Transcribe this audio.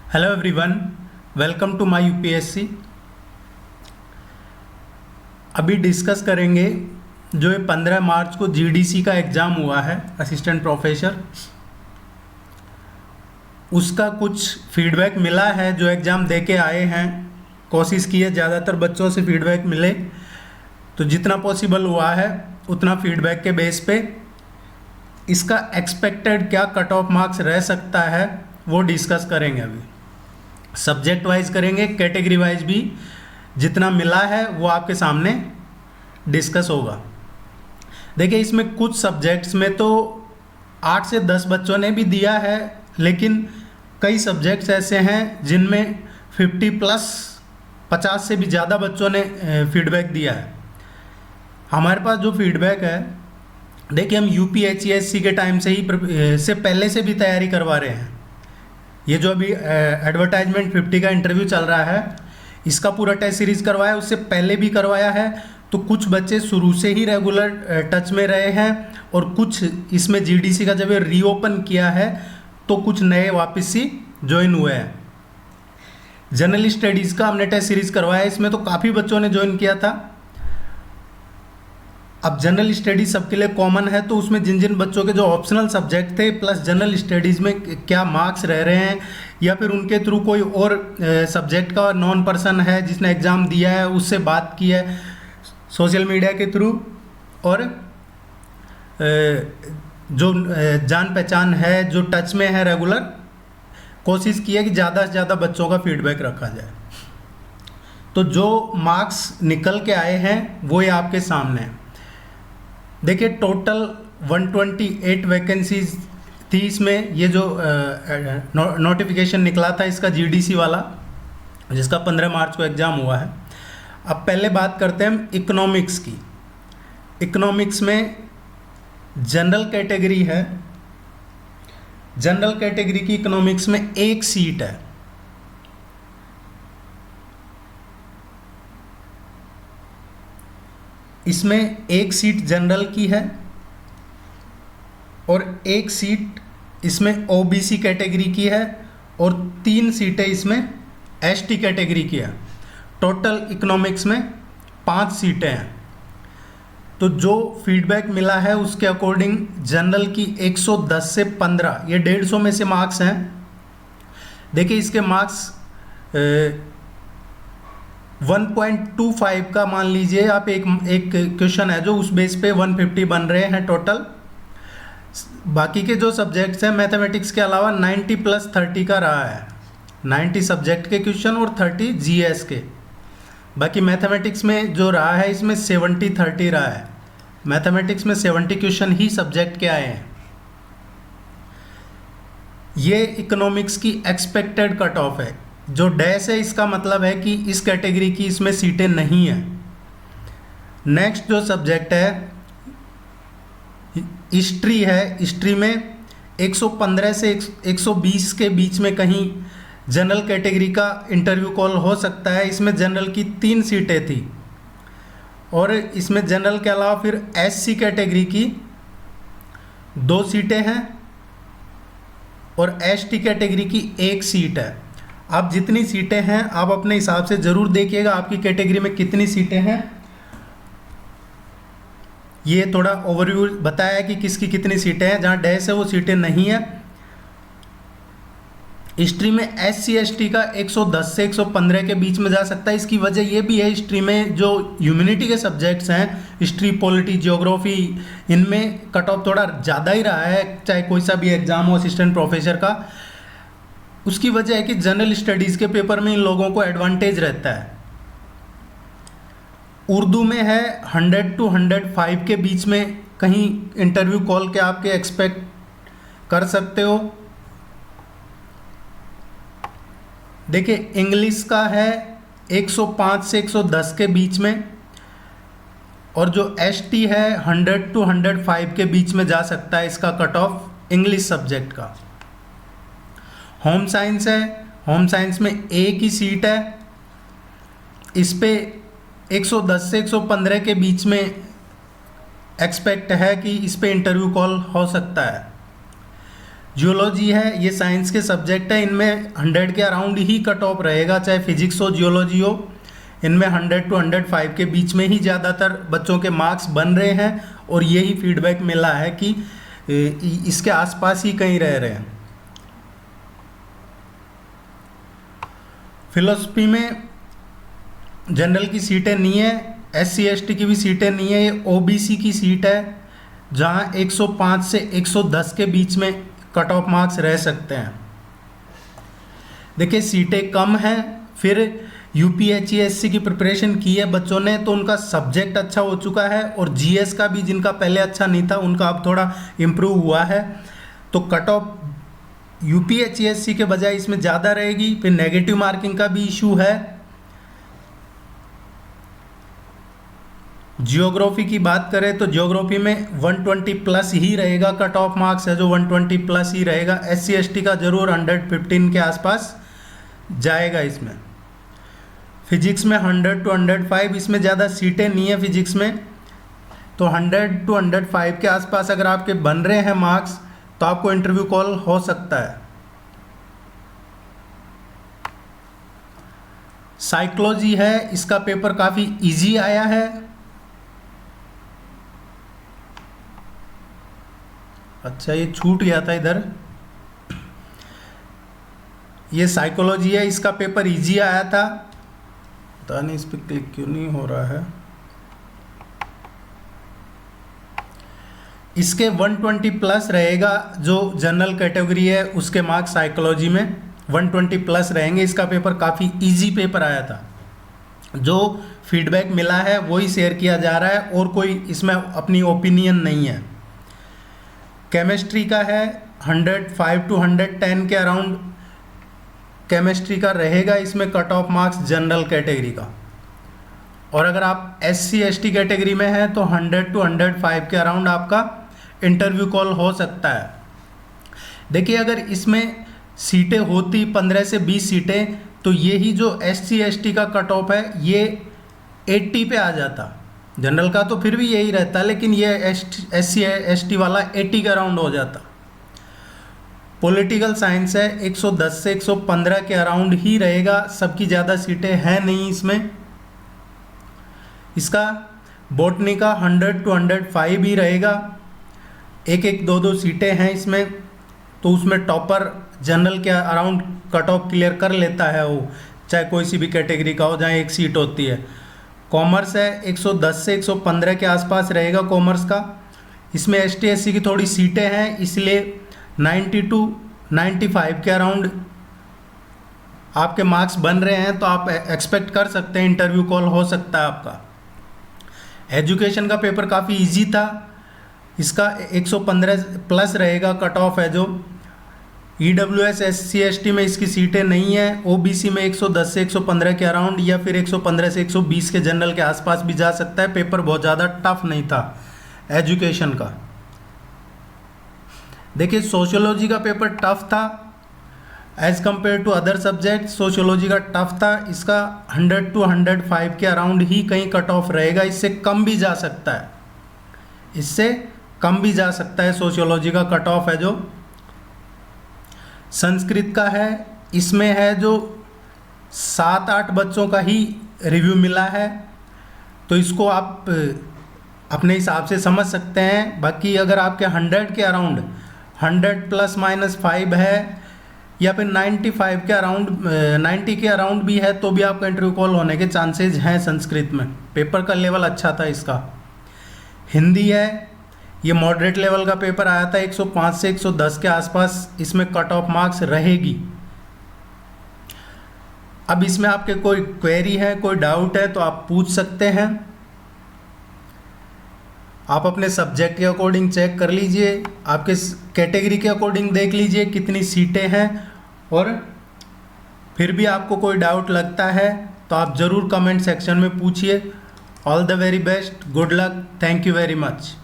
Hello everyone, welcome to my UPSC. अभी discuss करेंगे जो ये 15 मार्च को जीडीसी का एग्ज़ाम हुआ है, असिस्टेंट प्रोफेसर। उसका कुछ फीडबैक मिला है। जो एग्ज़ाम दे के आए हैं, कोशिश की है ज़्यादातर बच्चों से फीडबैक मिले, तो जितना पॉसिबल हुआ है उतना फीडबैक के बेस पे इसका एक्सपेक्टेड क्या कट ऑफ मार्क्स रह सकता है वो डिस्कस करेंगे। अभी सब्जेक्ट वाइज करेंगे, कैटेगरी वाइज भी जितना मिला है वो आपके सामने डिस्कस होगा। देखिए, इसमें कुछ सब्जेक्ट्स में तो 8 से 10 बच्चों ने भी दिया है, लेकिन कई सब्जेक्ट्स ऐसे हैं जिनमें 50 से भी ज़्यादा बच्चों ने फीडबैक दिया है। हमारे पास जो फीडबैक है, देखिए हम यूपीएचईएससी के टाइम से ही से पहले से भी तैयारी करवा रहे हैं। ये जो अभी एडवर्टाइजमेंट 50 का इंटरव्यू चल रहा है, इसका पूरा टेस्ट सीरीज करवाया, उससे पहले भी करवाया है। तो कुछ बच्चे शुरू से ही रेगुलर टच में रहे हैं, और कुछ इसमें जीडीसी का जब ये रीओपन किया है तो कुछ नए वापस से ज्वाइन हुए हैं। जनरल स्टडीज़ का हमने टेस्ट सीरीज करवाया, इसमें तो काफ़ी बच्चों ने ज्वाइन किया था। अब जनरल स्टडीज़ सबके लिए कॉमन है, तो उसमें जिन जिन बच्चों के जो ऑप्शनल सब्जेक्ट थे प्लस जनरल स्टडीज़ में क्या मार्क्स रह रहे हैं, या फिर उनके थ्रू कोई और सब्जेक्ट का नॉन पर्सन है जिसने एग्ज़ाम दिया है, उससे बात की है सोशल मीडिया के थ्रू, और जो जान पहचान है, जो टच में है रेगुलर, कोशिश की है कि ज़्यादा से ज़्यादा बच्चों का फीडबैक रखा जाए। तो जो मार्क्स निकल के आए हैं वो ये आपके सामने है। देखिए, टोटल 128 वैकेंसीज थी इसमें। ये जो नोटिफिकेशन निकला था इसका जीडीसी वाला, जिसका 15 मार्च को एग्ज़ाम हुआ है। अब पहले बात करते हैं हम इकोनॉमिक्स की। इकोनॉमिक्स में जनरल कैटेगरी है। जनरल कैटेगरी की इकोनॉमिक्स में एक सीट है। इसमें एक सीट जनरल की है और एक सीट इसमें ओबीसी कैटेगरी की है, और 3 सीटें इसमें एसटी कैटेगरी की है। टोटल इकोनॉमिक्स में 5 सीटें हैं। तो जो फीडबैक मिला है उसके अकॉर्डिंग जनरल की 110 से 15, ये 150 में से मार्क्स हैं। देखिए, इसके मार्क्स 1.25 का मान लीजिए आप, एक क्वेश्चन है जो उस बेस पे 150 बन रहे हैं टोटल। बाकी के जो सब्जेक्ट्स हैं मैथमेटिक्स के अलावा 90 + 30 का रहा है। 90 सब्जेक्ट के क्वेश्चन और 30 जीएस के। बाकी मैथमेटिक्स में जो रहा है इसमें 70-30 रहा है। मैथमेटिक्स में 70 क्वेश्चन ही सब्जेक्ट के आए हैं। ये इकोनॉमिक्स की एक्सपेक्टेड कट ऑफ है। जो डैश है इसका मतलब है कि इस कैटेगरी की इसमें सीटें नहीं हैं। नेक्स्ट जो सब्जेक्ट है हिस्ट्री है। हिस्ट्री में 115 से 120 के बीच में कहीं जनरल कैटेगरी का इंटरव्यू कॉल हो सकता है। इसमें जनरल की 3 सीटें थी, और इसमें जनरल के अलावा फिर एससी कैटेगरी की 2 सीटें हैं, और एसटी कैटेगरी की 1 सीट है। आप जितनी सीटें हैं आप अपने हिसाब से ज़रूर देखिएगा आपकी कैटेगरी में कितनी सीटें हैं। ये थोड़ा ओवरव्यू बताया कि किसकी कितनी सीटें हैं। जहाँ डैश है वो सीटें नहीं है। हिस्ट्री में एससी एसटी का 110 से 115 के बीच में जा सकता है। इसकी वजह ये भी है, हिस्ट्री में जो ह्यूमैनिटी के सब्जेक्ट्स हैं, हिस्ट्री, पॉलिटी, जियोग्राफी, इनमें कट ऑफ थोड़ा ज़्यादा ही रहा है, चाहे कोई सा भी एग्ज़ाम हो असिस्टेंट प्रोफेसर का। उसकी वजह है कि जनरल स्टडीज़ के पेपर में इन लोगों को एडवांटेज रहता है। उर्दू में है 100 to 105 के बीच में कहीं इंटरव्यू कॉल के आपके एक्सपेक्ट कर सकते हो। देखिए, इंग्लिश का है 105 से 110 के बीच में, और जो एसटी है 100 to 105 के बीच में जा सकता है इसका कट ऑफ इंग्लिश सब्जेक्ट का। होम साइंस है। होम साइंस में एक ही सीट है। इस पे 110 से 115 के बीच में एक्सपेक्ट है कि इस पे इंटरव्यू कॉल हो सकता है। जियोलॉजी है, ये साइंस के सब्जेक्ट है, इनमें 100 के अराउंड ही कट ऑफ रहेगा, चाहे फिजिक्स हो जियोलॉजी हो, इनमें 100 to 105 के बीच में ही ज़्यादातर बच्चों के मार्क्स बन रहे हैं। और यही फीडबैक मिला है कि इसके आसपास ही कहीं रह रहे हैं। फिलोसफी में जनरल की सीटें नहीं है, SC ST की भी सीटें नहीं है, ये OBC की सीट है जहां 105 से 110 के बीच में कट ऑफ मार्क्स रह सकते हैं। देखिए सीटें कम हैं, फिर UPSC की प्रिपरेशन की है बच्चों ने तो उनका सब्जेक्ट अच्छा हो चुका है, और GS का भी जिनका पहले अच्छा नहीं था उनका अब थोड़ा इम्प्रूव हुआ है, तो कट ऑफ UPSC के बजाय इसमें ज़्यादा रहेगी। फिर नेगेटिव मार्किंग का भी इशू है। जियोग्राफी की बात करें तो जियोग्राफी में 120 प्लस ही रहेगा, कट ऑफ मार्क्स है जो 120 प्लस ही रहेगा। SC ST का जरूर 115 के आसपास जाएगा इसमें। फिजिक्स में 100 to 105, इसमें ज़्यादा सीटें नहीं है फिजिक्स में, तो 100 to 105 के आसपास अगर आपके बन रहे हैं मार्क्स तो आपको इंटरव्यू कॉल हो सकता है। साइकोलॉजी है, इसका पेपर काफ़ी इजी आया है। अच्छा ये छूट गया था इधर, ये साइकोलॉजी है, इसका पेपर इजी आया था, पता नहीं इस पर क्लिक क्यों नहीं हो रहा है। इसके 120 प्लस रहेगा, जो जनरल कैटेगरी है उसके मार्क्स साइकोलॉजी में 120 प्लस रहेंगे। इसका पेपर काफ़ी इजी पेपर आया था, जो फीडबैक मिला है वही शेयर किया जा रहा है, और कोई इसमें अपनी ओपिनियन नहीं है। केमिस्ट्री का है 105 to 110 के अराउंड केमिस्ट्री का रहेगा, इसमें cut off marks general category का। और अगर आप SC ST कैटेगरी में हैं तो 100 to 105 के अराउंड आपका इंटरव्यू कॉल हो सकता है। देखिए अगर इसमें सीटें होती 15 से 20 सीटें तो ये ही जो SC ST का कट ऑफ है ये 80 पे आ जाता। जनरल का तो फिर भी यही रहता, लेकिन ये SC ST वाला 80 के अराउंड हो जाता। पॉलिटिकल साइंस है 110 से 115 के अराउंड ही रहेगा, सबकी ज़्यादा सीटें हैं नहीं इसमें। इसका बॉटनी का 100 to 105 ही रहेगा, एक एक दो दो सीटें हैं इसमें, तो उसमें टॉपर जनरल के अराउंड कट ऑफ क्लियर कर लेता है वो, चाहे कोई सी भी कैटेगरी का हो जहाँ एक सीट होती है। कॉमर्स है 110 से 115 के आसपास रहेगा कॉमर्स का, इसमें ST SC की थोड़ी सीटें हैं, इसलिए 90 to 95 के अराउंड आपके मार्क्स बन रहे हैं, तो आप एक्सपेक्ट कर सकते हैं इंटरव्यू कॉल हो सकता है आपका। एजुकेशन का पेपर काफ़ी इजी था, इसका 115 प्लस रहेगा कट ऑफ है जो। EWS SC ST में इसकी सीटें नहीं है, OBC में 110 से 115 के अराउंड या फिर 115 से 120 के जनरल के आसपास भी जा सकता है। पेपर बहुत ज़्यादा टफ नहीं था एजुकेशन का। देखिए सोशियोलॉजी का पेपर टफ था as compare to other subject, sociology का टफ था, इसका 100 to 105 के अराउंड ही कहीं कट ऑफ रहेगा, इससे कम भी जा सकता है, इससे कम भी जा सकता है। सोशियोलॉजी का कट ऑफ है जो। संस्कृत का है, इसमें है जो 7-8 बच्चों का ही रिव्यू मिला है, तो इसको आप अपने हिसाब से समझ सकते हैं। बाकी अगर आपके 100 के अराउंड 100 ±5 है या फिर 95 के अराउंड 90 के अराउंड भी है तो भी आपका इंटरव्यू कॉल होने के चांसेस हैं। संस्कृत में पेपर का लेवल अच्छा था इसका। हिंदी है, ये मॉडरेट लेवल का पेपर आया था, 105 से 110 के आसपास इसमें कट ऑफ मार्क्स रहेगी। अब इसमें आपके कोई क्वेरी है, कोई डाउट है तो आप पूछ सकते हैं। आप अपने सब्जेक्ट के अकॉर्डिंग चेक कर लीजिए, आपके कैटेगरी के अकॉर्डिंग देख लीजिए कितनी सीटें हैं, और फिर भी आपको कोई डाउट लगता है तो आप ज़रूर कमेंट सेक्शन में पूछिए। All the very best, good luck, thank you very much.